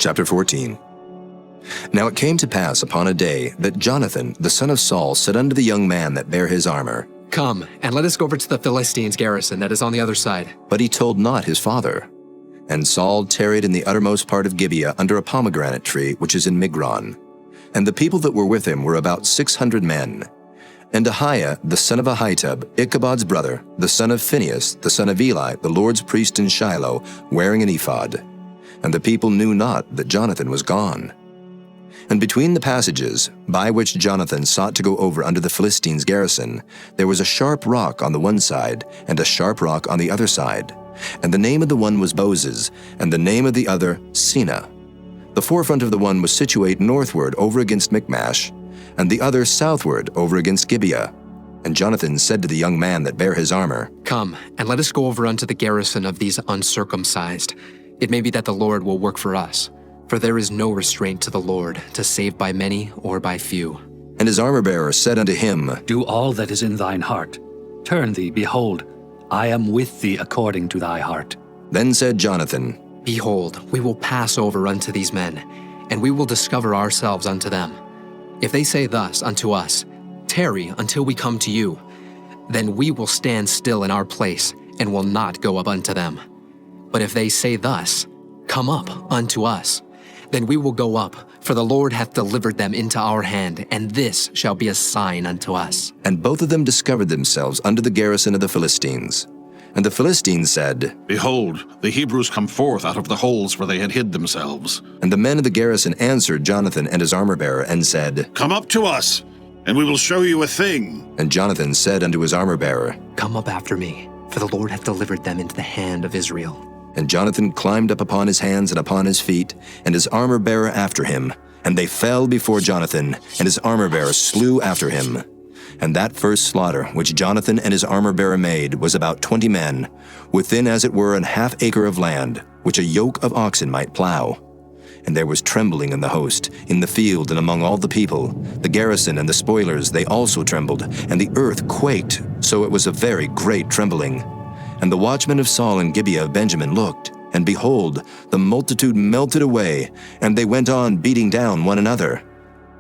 Chapter 14. Now it came to pass upon a day that Jonathan, the son of Saul, said unto the young man that bare his armor, Come, and let us go over to the Philistines' garrison that is on the other side. But he told not his father. And Saul tarried in the uttermost part of Gibeah under a pomegranate tree which is in Migron. And the people that were with him were about 600 men. And Ahiah, the son of Ahitub, Ichabod's brother, the son of Phinehas, the son of Eli, the Lord's priest in Shiloh, wearing an ephod. And the people knew not that Jonathan was gone. And between the passages, by which Jonathan sought to go over unto the Philistines' garrison, there was a sharp rock on the one side, and a sharp rock on the other side. And the name of the one was Boses, and the name of the other Seneh. The forefront of the one was situate northward over against Michmash, and the other southward over against Gibeah. And Jonathan said to the young man that bare his armor, Come, and let us go over unto the garrison of these uncircumcised. It may be that the Lord will work for us, for there is no restraint to the Lord to save by many or by few. And his armor-bearer said unto him, Do all that is in thine heart. Turn thee, behold, I am with thee according to thy heart. Then said Jonathan, Behold, we will pass over unto these men, and we will discover ourselves unto them. If they say thus unto us, Tarry until we come to you, then we will stand still in our place, and will not go up unto them. But if they say thus, Come up unto us, then we will go up, for the Lord hath delivered them into our hand, and this shall be a sign unto us. And both of them discovered themselves unto the garrison of the Philistines. And the Philistines said, Behold, the Hebrews come forth out of the holes where they had hid themselves. And the men of the garrison answered Jonathan and his armor-bearer, and said, Come up to us, and we will show you a thing. And Jonathan said unto his armor-bearer, Come up after me, for the Lord hath delivered them into the hand of Israel. And Jonathan climbed up upon his hands and upon his feet, and his armor-bearer after him. And they fell before Jonathan, and his armor-bearer slew after him. And that first slaughter which Jonathan and his armor-bearer made was about 20 men, within as it were an half acre of land, which a yoke of oxen might plow. And there was trembling in the host, in the field and among all the people. The garrison and the spoilers, they also trembled, and the earth quaked, so it was a very great trembling. And the watchmen of Saul and Gibeah of Benjamin looked, and behold, the multitude melted away, and they went on beating down one another.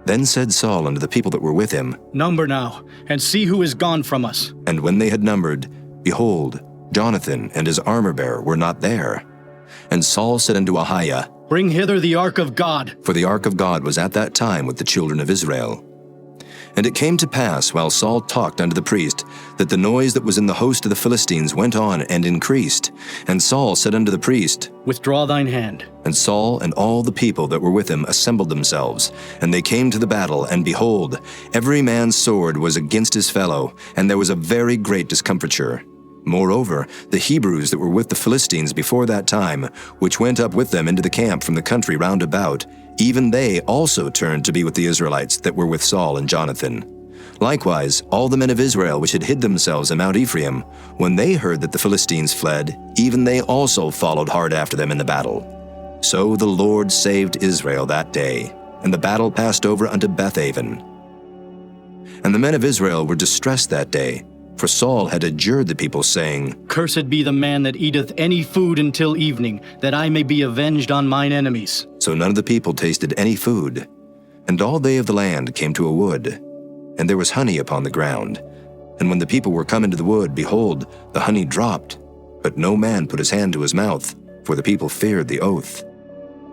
Then said Saul unto the people that were with him, Number now, and see who is gone from us. And when they had numbered, behold, Jonathan and his armor-bearer were not there. And Saul said unto Ahiah, Bring hither the ark of God. For the ark of God was at that time with the children of Israel. And it came to pass, while Saul talked unto the priest, that the noise that was in the host of the Philistines went on and increased. And Saul said unto the priest, Withdraw thine hand. And Saul and all the people that were with him assembled themselves, and they came to the battle, and behold, every man's sword was against his fellow, and there was a very great discomfiture. Moreover, the Hebrews that were with the Philistines before that time, which went up with them into the camp from the country round about, even they also turned to be with the Israelites that were with Saul and Jonathan. Likewise, all the men of Israel which had hid themselves in Mount Ephraim, when they heard that the Philistines fled, even they also followed hard after them in the battle. So the Lord saved Israel that day, and the battle passed over unto Bethaven. And the men of Israel were distressed that day, for Saul had adjured the people, saying, Cursed be the man that eateth any food until evening, that I may be avenged on mine enemies. So none of the people tasted any food. And all they of the land came to a wood, and there was honey upon the ground. And when the people were come into the wood, behold, the honey dropped, but no man put his hand to his mouth, for the people feared the oath.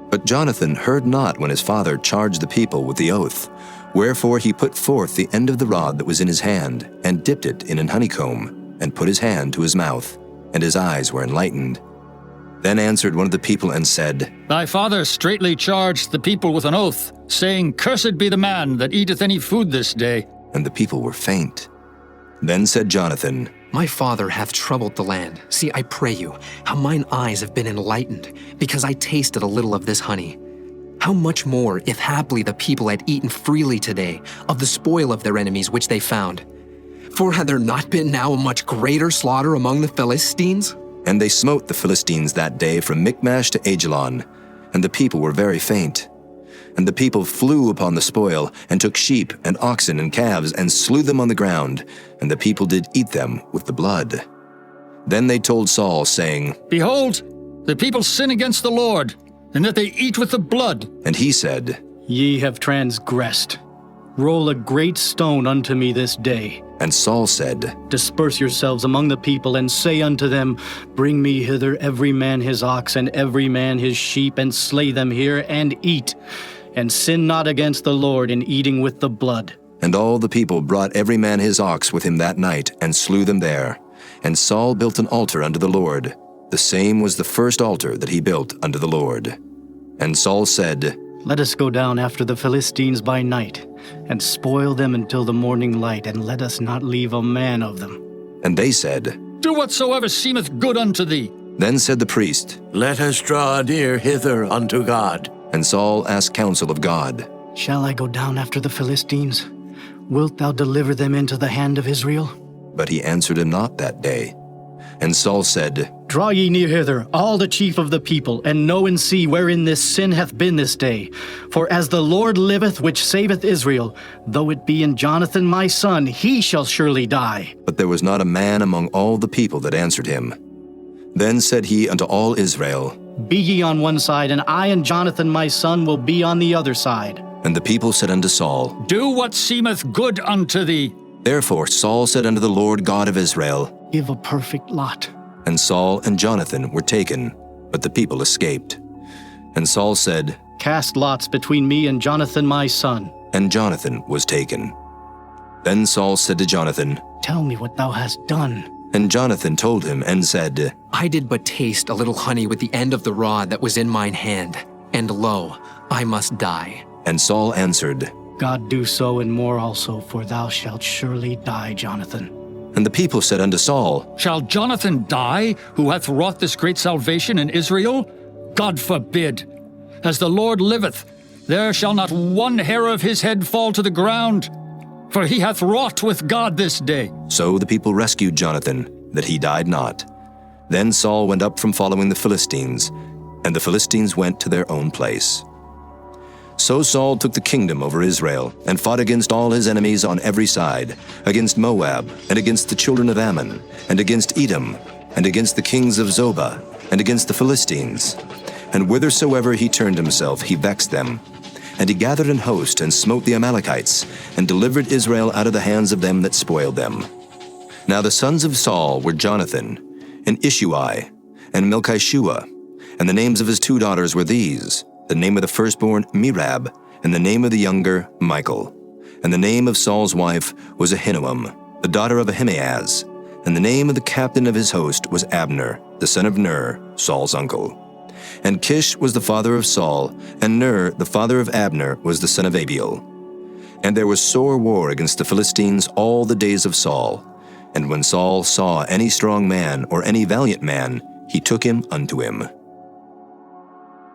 But Jonathan heard not when his father charged the people with the oath. Wherefore he put forth the end of the rod that was in his hand, and dipped it in an honeycomb, and put his hand to his mouth, and his eyes were enlightened. Then answered one of the people and said, Thy father straitly charged the people with an oath, saying, Cursed be the man that eateth any food this day. And the people were faint. Then said Jonathan, My father hath troubled the land. See, I pray you, how mine eyes have been enlightened, because I tasted a little of this honey. How much more, if haply the people had eaten freely today of the spoil of their enemies which they found? For had there not been now a much greater slaughter among the Philistines? And they smote the Philistines that day from Michmash to Aijalon, and the people were very faint. And the people flew upon the spoil, and took sheep and oxen and calves, and slew them on the ground, and the people did eat them with the blood. Then they told Saul, saying, Behold, the people sin against the Lord. and that they eat with the blood. And he said, Ye have transgressed. Roll a great stone unto me this day. and Saul said, Disperse yourselves among the people, and say unto them, Bring me hither every man his ox, and every man his sheep, and slay them here, and eat. And sin not against the Lord in eating with the blood. And all the people brought every man his ox with him that night, and slew them there. And Saul built an altar unto the Lord. The same was the first altar that he built unto the Lord. And Saul said, Let us go down after the Philistines by night, and spoil them until the morning light, and let us not leave a man of them. And they said, Do whatsoever seemeth good unto thee. Then said the priest, Let us draw near hither unto God. and Saul asked counsel of God. Shall I go down after the Philistines? Wilt thou deliver them into the hand of Israel? But he answered him not that day. And Saul said, Draw ye near hither, all the chief of the people, and know and see wherein this sin hath been this day. For as the Lord liveth, which saveth Israel, though it be in Jonathan my son, he shall surely die. But there was not a man among all the people that answered him. Then said he unto all Israel, Be ye on one side, and I and Jonathan my son will be on the other side. And the people said unto Saul, Do what seemeth good unto thee. Therefore Saul said unto the Lord God of Israel, Give a perfect lot. And Saul and Jonathan were taken, but the people escaped. And Saul said, Cast lots between me and Jonathan my son. and Jonathan was taken. Then Saul said to Jonathan, Tell me what thou hast done. and Jonathan told him and said, I did but taste a little honey with the end of the rod that was in mine hand, and lo, I must die. And Saul answered, God do so and more also, for thou shalt surely die, Jonathan. and the people said unto Saul, Shall Jonathan die, who hath wrought this great salvation in Israel? God forbid. As the Lord liveth, there shall not one hair of his head fall to the ground, for he hath wrought with God this day. So the people rescued Jonathan, that he died not. Then Saul went up from following the Philistines, and the Philistines went to their own place. So Saul took the kingdom over Israel, and fought against all his enemies on every side, against Moab, and against the children of Ammon, and against Edom, and against the kings of Zobah, and against the Philistines. And whithersoever he turned himself, he vexed them. And he gathered an host, and smote the Amalekites, and delivered Israel out of the hands of them that spoiled them. Now the sons of Saul were Jonathan, and Ishuai, and Melchishua, and the names of his 2 daughters were these, the name of the firstborn Merab, and the name of the younger Michal. And the name of Saul's wife was Ahinoam, the daughter of Ahimaaz, and the name of the captain of his host was Abner, the son of Ner, Saul's uncle. And Kish was the father of Saul, and Ner, the father of Abner, was the son of Abiel. And there was sore war against the Philistines all the days of Saul. And when Saul saw any strong man or any valiant man, he took him unto him.